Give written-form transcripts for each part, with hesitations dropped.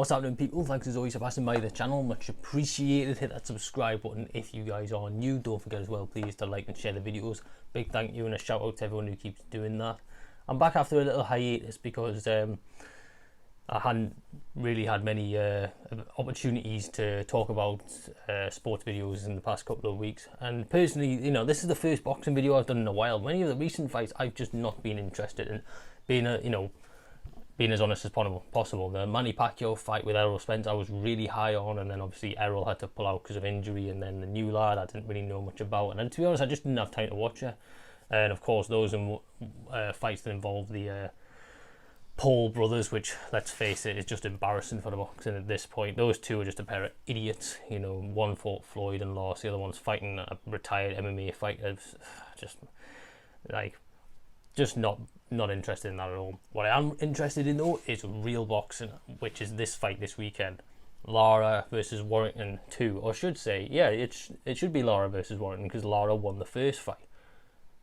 What's happening, people? Thanks as always for passing by the channel, much appreciated. Hit that subscribe button if you guys are new. Don't forget as well, please, to like and share the videos. Big thank you and a shout out to everyone who keeps doing that. I'm back after a little hiatus because I hadn't really had many opportunities to talk about sports videos in the past couple of weeks. And personally, you know, this is the first boxing video I've done in a while. Many of the recent fights I've just not been interested in. Being as honest as possible. The Manny Pacquiao fight with Errol Spence I was really high on, and then obviously Errol had to pull out because of injury, and then the new lad I didn't really know much about, and to be honest I just didn't have time to watch it. And of course those fights that involve the Paul brothers, which, let's face it, is just embarrassing for the boxing at this point. Those two are just a pair of idiots. You know, one fought Floyd and lost, the other one's fighting a retired MMA fighter. Just not interested in that at all. What I am interested in though is real boxing, which is this fight this weekend. Lara versus Warrington 2, or I should say, yeah, it should be Lara versus Warrington because Lara won the first fight.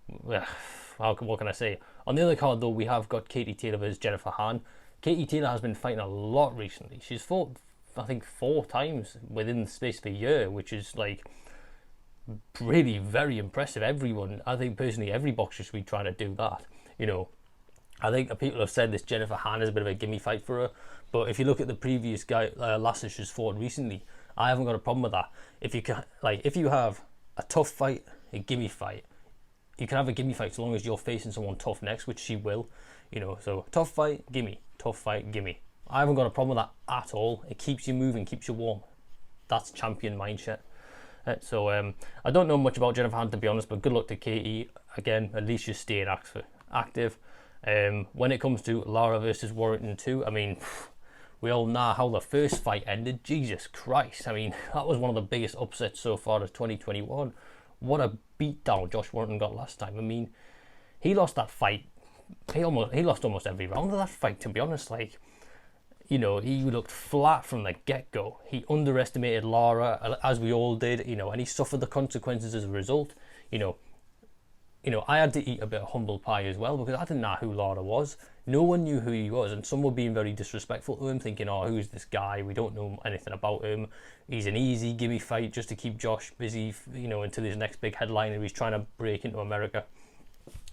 What can I say? On the other card though, we have got Katie Taylor versus Jennifer Han. Katie Taylor has been fighting a lot recently. She's fought, I think, 4 times within the space of a year, which is like really very impressive. I think personally every boxer should be trying to do that. You know, I think people have said this Jennifer Han is a bit of a gimme fight for her, but if you look at the previous lasses she's fought recently, I haven't got a problem with that. If you have a tough fight, a gimme fight, you can have a gimme fight so long as you're facing someone tough next, which she will. You know, so tough fight, gimme, tough fight, gimme. I haven't got a problem with that at all. It keeps you moving, keeps you warm. That's champion mindset. So I don't know much about Jennifer Han, to be honest, but good luck to Katie. Again, at least you're staying active. When it comes to Lara versus Warrington 2, I mean, we all know how the first fight ended. Jesus Christ, I mean, that was one of the biggest upsets so far of 2021. What a beatdown Josh Warrington got last time. I mean, he lost that fight. He lost almost every round of that fight, to be honest. Like, you know, he looked flat from the get-go. He underestimated Lara, as we all did, you know, and he suffered the consequences as a result. You know, I had to eat a bit of humble pie as well because I didn't know who Lara was. No one knew who he was, and some were being very disrespectful to him, thinking, oh, who's this guy? We don't know anything about him. He's an easy gimme fight just to keep Josh busy, you know, until his next big headliner. He's trying to break into America.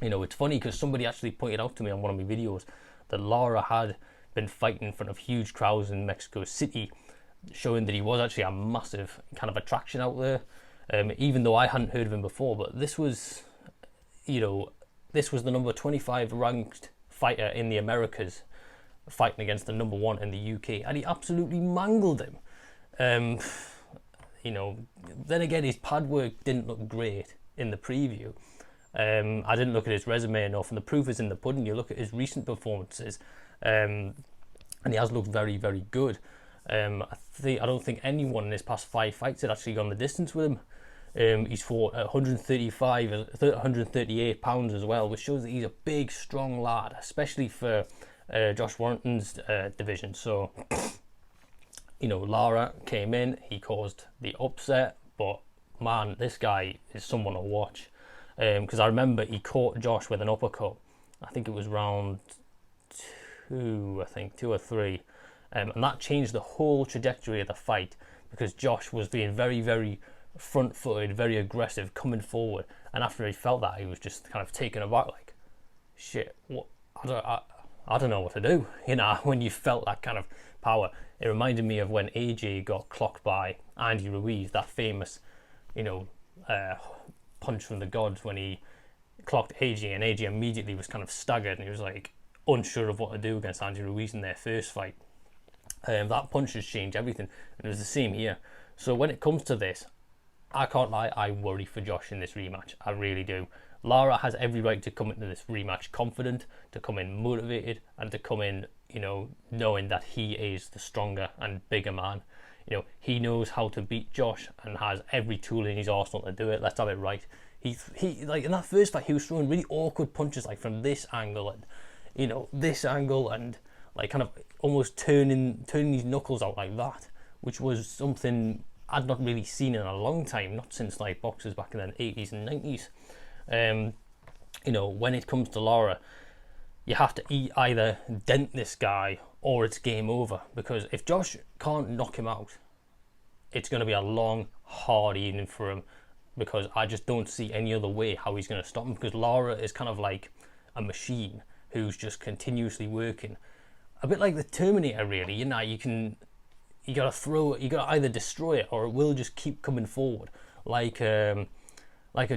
You know, it's funny because somebody actually pointed out to me on one of my videos that Lara had been fighting in front of huge crowds in Mexico City, showing that he was actually a massive kind of attraction out there, even though I hadn't heard of him before. But this was, you know, this was the number 25 ranked fighter in the Americas fighting against the number 1 in the UK, and he absolutely mangled him. You know, then again, his pad work didn't look great in the preview. I didn't look at his resume enough, and the proof is in the pudding. You look at his recent performances, and he has looked very, very good. I don't think anyone in his past 5 fights had actually gone the distance with him. He's fought 138 pounds as well, which shows that he's a big, strong lad, especially for Josh Warrington's division. So, you know, Lara came in, he caused the upset, but man, this guy is someone to watch. Because I remember he caught Josh with an uppercut. I think it was round 2 or 3. And that changed the whole trajectory of the fight because Josh was being very, very front-footed, very aggressive, coming forward. And after he felt that, he was just kind of taken aback, like, shit, what? I don't know what to do. You know, when you felt that kind of power. It reminded me of when AJ got clocked by Andy Ruiz, that famous, you know, punch from the gods when he clocked AJ, and AJ immediately was kind of staggered and he was like unsure of what to do against Andy Ruiz in their first fight. That punch has changed everything, and it was the same here. So when it comes to this, I can't lie, I worry for Josh in this rematch. I really do. Lara has every right to come into this rematch confident, to come in motivated, and to come in, you know, knowing that he is the stronger and bigger man. You know, he knows how to beat Josh and has every tool in his arsenal to do it. Let's have it right. He like in that first fight, he was throwing really awkward punches, like from this angle and, you know, this angle, and like kind of almost turning his knuckles out like that, which was something I'd not really seen in a long time, not since like boxers back in the 80s and 90s. You know, when it comes to Lara, you have to either dent this guy or it's game over. Because if Josh can't knock him out, it's going to be a long, hard evening for him, because I just don't see any other way how he's going to stop him, because Lara is kind of like a machine who's just continuously working. A bit like the Terminator, really. You know, you gotta throw it, you gotta either destroy it or it will just keep coming forward. Like a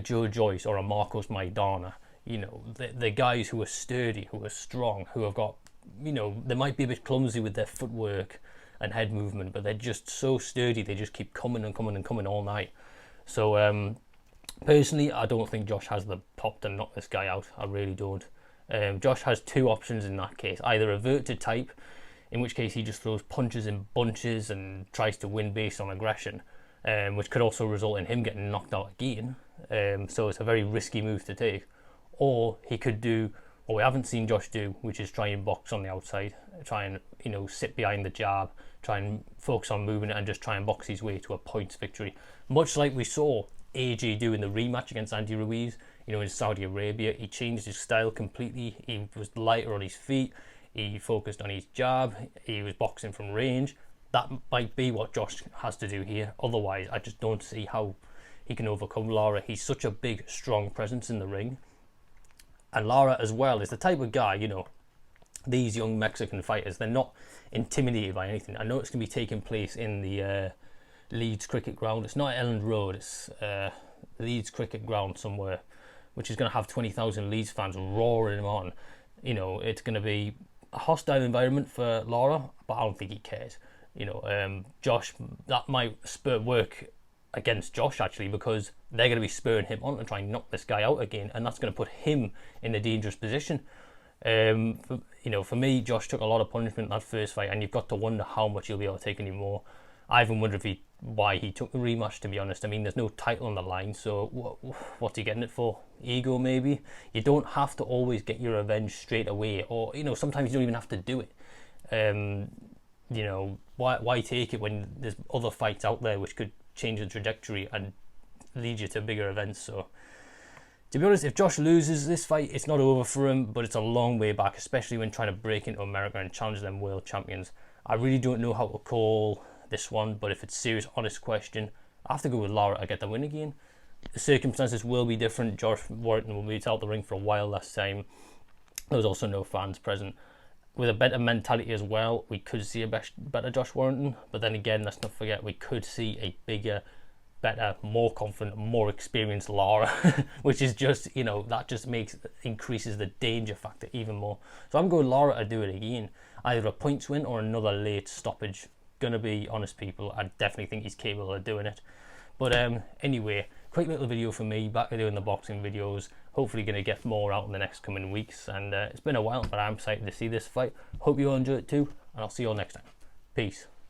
Joe Joyce or a Marcos Maidana. You know, the guys who are sturdy, who are strong, who have got, you know, they might be a bit clumsy with their footwork and head movement, but they're just so sturdy, they just keep coming and coming and coming all night. So personally, I don't think Josh has the pop to knock this guy out. I really don't. Josh has two options in that case: either avert to type, in which case he just throws punches in bunches and tries to win based on aggression, which could also result in him getting knocked out again. So it's a very risky move to take. Or he could do what we haven't seen Josh do, which is try and box on the outside, try and, you know, sit behind the jab, try and focus on moving it and just try and box his way to a points victory. Much like we saw AJ do in the rematch against Andy Ruiz, you know, in Saudi Arabia. He changed his style completely. He was lighter on his feet. He focused on his jab. He was boxing from range. That might be what Josh has to do here. Otherwise, I just don't see how he can overcome Lara. He's such a big, strong presence in the ring. And Lara as well is the type of guy, you know, these young Mexican fighters, they're not intimidated by anything. I know it's going to be taking place in the Leeds Cricket Ground. It's not Elland Road, it's Leeds Cricket Ground somewhere, which is going to have 20,000 Leeds fans roaring him on. You know, it's going to be a hostile environment for Lara, but I don't think he cares. You know, Josh, that might spur work against Josh, actually, because they're going to be spurring him on to try and knock this guy out again, and that's going to put him in a dangerous position. You know, for me, Josh took a lot of punishment in that first fight, and you've got to wonder how much he'll be able to take anymore. I even wonder why he took the rematch, to be honest. I mean, there's no title on the line, so what's he getting it for? Ego, maybe? You don't have to always get your revenge straight away, or, you know, sometimes you don't even have to do it. You know, why take it when there's other fights out there which could change the trajectory and lead you to bigger events? So, to be honest, if Josh loses this fight, it's not over for him, but it's a long way back, especially when trying to break into America and challenge them world champions. I really don't know how to call this one, but if it's a serious, honest question, I have to go with Lara to get the win again. The circumstances will be different. Josh Warrington will be out the ring for a while last time. There was also no fans present. With a better mentality as well, we could see a better Josh Warrington, but then again, let's not forget, we could see a bigger, better, more confident, more experienced Lara, which is just, you know, that just increases the danger factor even more. So I'm going Lara to do it again, either a points win or another late stoppage. Gonna be honest, people, I definitely think he's capable of doing it. But anyway, quick little video for me, back to doing the boxing videos. Hopefully going to get more out in the next coming weeks, and it's been a while, but I'm excited to see this fight. Hope you all enjoy it too, and I'll see you all next time. Peace.